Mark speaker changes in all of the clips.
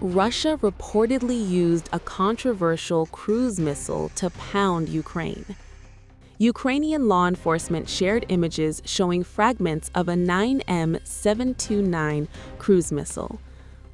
Speaker 1: Russia reportedly used a controversial cruise missile to pound Ukraine. Ukrainian law enforcement shared images showing fragments of a 9M729 cruise missile.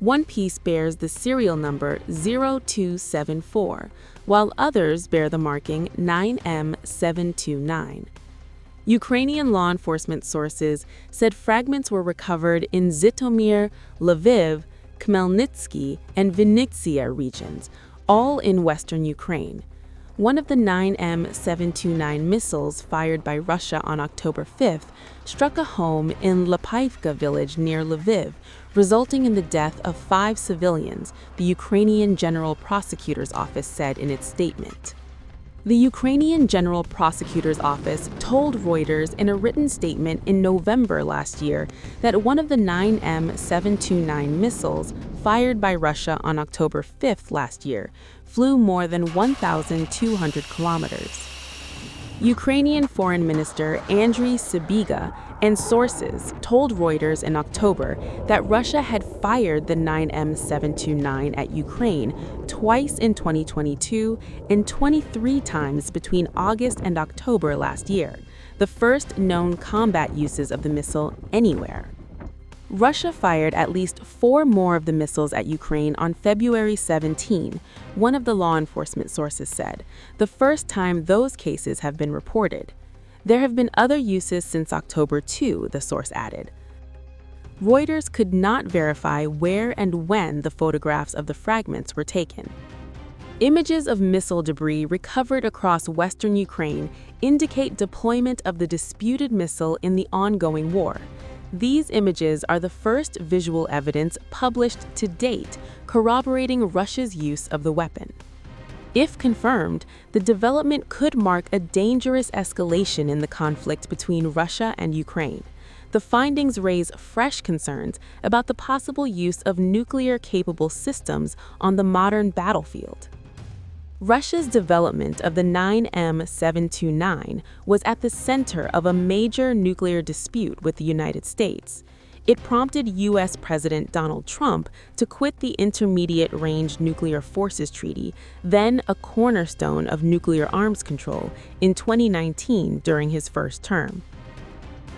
Speaker 1: One piece bears the serial number 0274, while others bear the marking 9M729. Ukrainian law enforcement sources said fragments were recovered in Zhytomyr, Lviv, Khmelnytsky, and Vinnytsia regions, all in western Ukraine. One of the 9M729 missiles fired by Russia on October 5th struck a home in Lapivka village near Lviv, resulting in the death of 5 civilians, the Ukrainian General Prosecutor's Office said in its statement. The Ukrainian General Prosecutor's Office told Reuters in a written statement in November last year that one of the 9M729 missiles fired by Russia on October 5th last year flew more than 1,200 kilometers. Ukrainian Foreign Minister Andriy Sybiga and sources told Reuters in October that Russia had fired the 9M729 at Ukraine twice in 2022 and 23 times between August and October last year, the first known combat uses of the missile anywhere. Russia fired at least 4 more of the missiles at Ukraine on February 17, one of the law enforcement sources said, the first time those cases have been reported. There have been other uses since October too, the source added. Reuters could not verify where and when the photographs of the fragments were taken. Images of missile debris recovered across western Ukraine indicate deployment of the disputed missile in the ongoing war. These images are the first visual evidence published to date corroborating Russia's use of the weapon. If confirmed, the development could mark a dangerous escalation in the conflict between Russia and Ukraine. The findings raise fresh concerns about the possible use of nuclear-capable systems on the modern battlefield. Russia's development of the 9M729 was at the center of a major nuclear dispute with the United States. It prompted U.S. President Donald Trump to quit the Intermediate Range Nuclear Forces Treaty, then a cornerstone of nuclear arms control, in 2019 during his first term.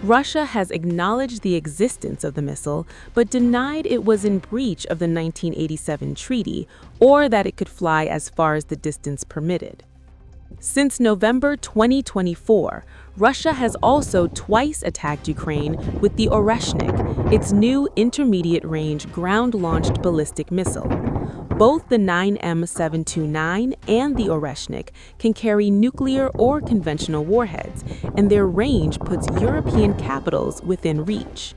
Speaker 1: Russia has acknowledged the existence of the missile, but denied it was in breach of the 1987 treaty or that it could fly as far as the distance permitted. Since November 2024, Russia has also twice attacked Ukraine with the Oreshnik, its new intermediate-range ground-launched ballistic missile. Both the 9M729 and the Oreshnik can carry nuclear or conventional warheads, and their range puts European capitals within reach.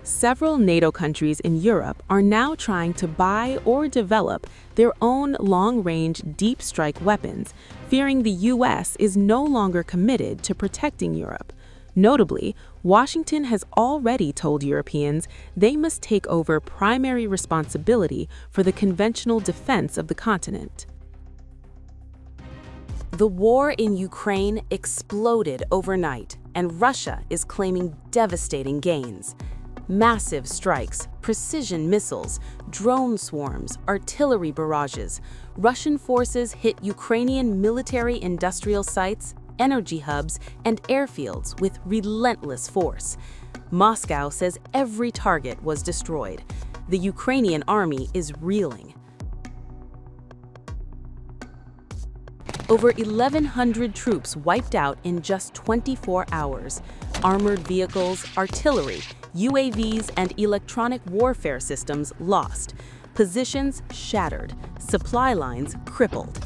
Speaker 1: Several NATO countries in Europe are now trying to buy or develop their own long-range deep strike weapons, fearing the U.S. is no longer committed to protecting Europe. Notably, Washington has already told Europeans they must take over primary responsibility for the conventional defense of the continent. The war in Ukraine exploded overnight, and Russia is claiming devastating gains. Massive strikes, precision missiles, drone swarms, artillery barrages. Russian forces hit Ukrainian military-industrial sites, energy hubs, and airfields with relentless force. Moscow says every target was destroyed. The Ukrainian army is reeling. Over 1,100 troops wiped out in just 24 hours. Armored vehicles, artillery, UAVs, and electronic warfare systems lost. Positions shattered. Supply lines crippled.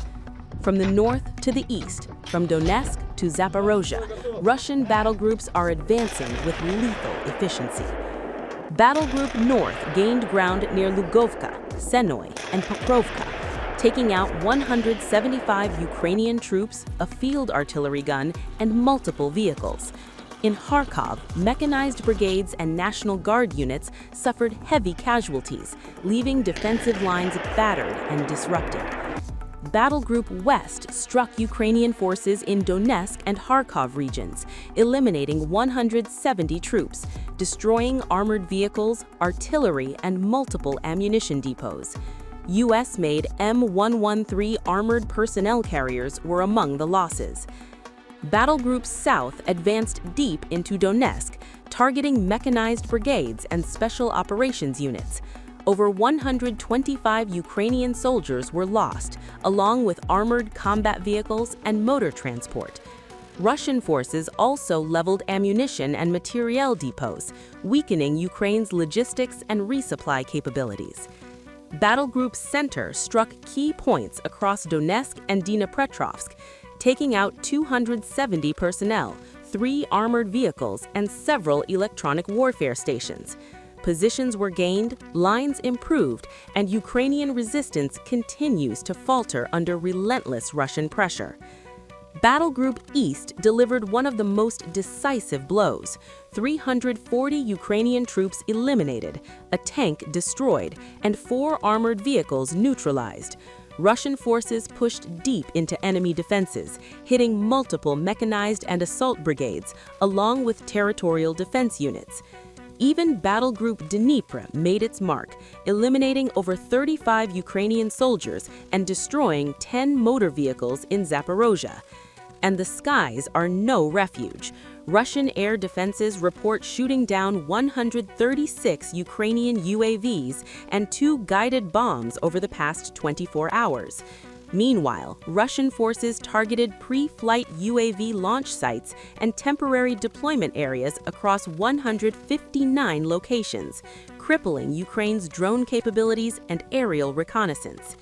Speaker 1: From the north to the east, from Donetsk to Zaporozhye, Russian battle groups are advancing with lethal efficiency. Battle Group North gained ground near Lugovka, Senoy, and Pokrovka, taking out 175 Ukrainian troops, a field artillery gun, and multiple vehicles. In Kharkov, mechanized brigades and National Guard units suffered heavy casualties, leaving defensive lines battered and disrupted. Battle Group West struck Ukrainian forces in Donetsk and Kharkov regions, eliminating 170 troops, destroying armored vehicles, artillery, and multiple ammunition depots. U.S.-made M113 armored personnel carriers were among the losses. Battle Group South advanced deep into Donetsk, targeting mechanized brigades and special operations units. Over 125 Ukrainian soldiers were lost, along with armored combat vehicles and motor transport. Russian forces also leveled ammunition and materiel depots, weakening Ukraine's logistics and resupply capabilities. Battle Group Center struck key points across Donetsk and Dnipropetrovsk, taking out 270 personnel, 3 armored vehicles, and several electronic warfare stations. Positions were gained, lines improved, and Ukrainian resistance continues to falter under relentless Russian pressure. Battle Group East delivered one of the most decisive blows: 340 Ukrainian troops eliminated, a tank destroyed, and 4 armored vehicles neutralized. Russian forces pushed deep into enemy defenses, hitting multiple mechanized and assault brigades, along with territorial defense units. Even Battle Group Dnipro made its mark, eliminating over 35 Ukrainian soldiers and destroying 10 motor vehicles in Zaporozhye. And the skies are no refuge. Russian air defenses report shooting down 136 Ukrainian UAVs and 2 guided bombs over the past 24 hours. Meanwhile, Russian forces targeted pre-flight UAV launch sites and temporary deployment areas across 159 locations, crippling Ukraine's drone capabilities and aerial reconnaissance.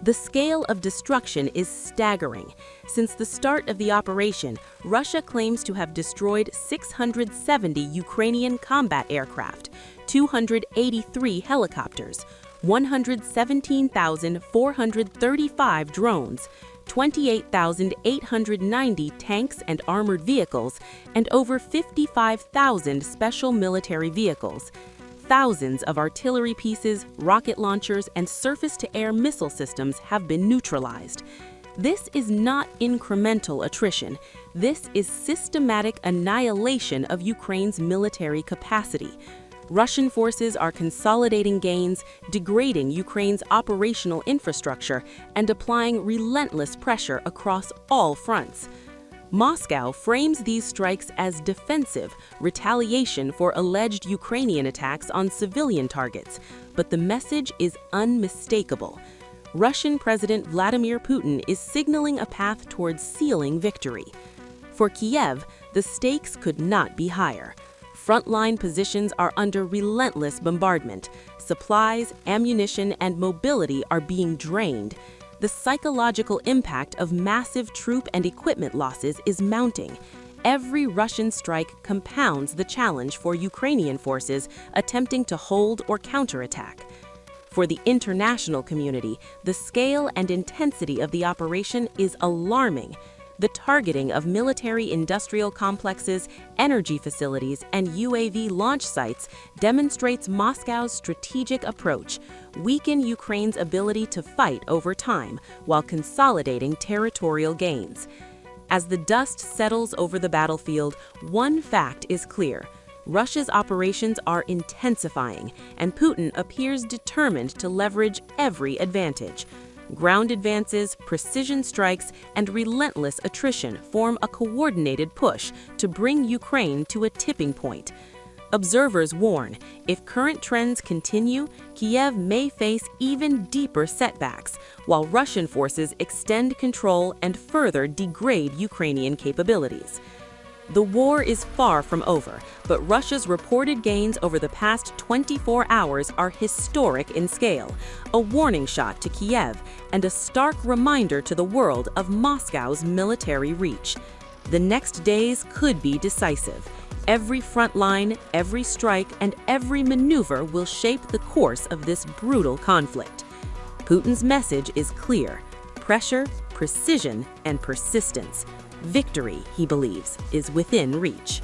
Speaker 1: The scale of destruction is staggering. Since the start of the operation, Russia claims to have destroyed 670 Ukrainian combat aircraft, 283 helicopters, 117,435 drones, 28,890 tanks and armored vehicles, and over 55,000 special military vehicles. Thousands of artillery pieces, rocket launchers, and surface-to-air missile systems have been neutralized. This is not incremental attrition. This is systematic annihilation of Ukraine's military capacity. Russian forces are consolidating gains, degrading Ukraine's operational infrastructure, and applying relentless pressure across all fronts. Moscow frames these strikes as defensive retaliation for alleged Ukrainian attacks on civilian targets, but the message is unmistakable. Russian President Vladimir Putin is signaling a path towards sealing victory. For Kiev, the stakes could not be higher. Frontline positions are under relentless bombardment. Supplies, ammunition, and mobility are being drained. The psychological impact of massive troop and equipment losses is mounting. Every Russian strike compounds the challenge for Ukrainian forces attempting to hold or counterattack. For the international community, the scale and intensity of the operation is alarming. The targeting of military-industrial complexes, energy facilities, and UAV launch sites demonstrates Moscow's strategic approach: weaken Ukraine's ability to fight over time while consolidating territorial gains. As the dust settles over the battlefield, one fact is clear: Russia's operations are intensifying, and Putin appears determined to leverage every advantage. Ground advances, precision strikes, and relentless attrition form a coordinated push to bring Ukraine to a tipping point. Observers warn, if current trends continue, Kiev may face even deeper setbacks, while Russian forces extend control and further degrade Ukrainian capabilities. The war is far from over, but Russia's reported gains over the past 24 hours are historic in scale, a warning shot to Kiev and a stark reminder to the world of Moscow's military reach. The next days could be decisive. Every front line, every strike, and every maneuver will shape the course of this brutal conflict. Putin's message is clear: pressure, precision, and persistence. Victory, he believes, is within reach.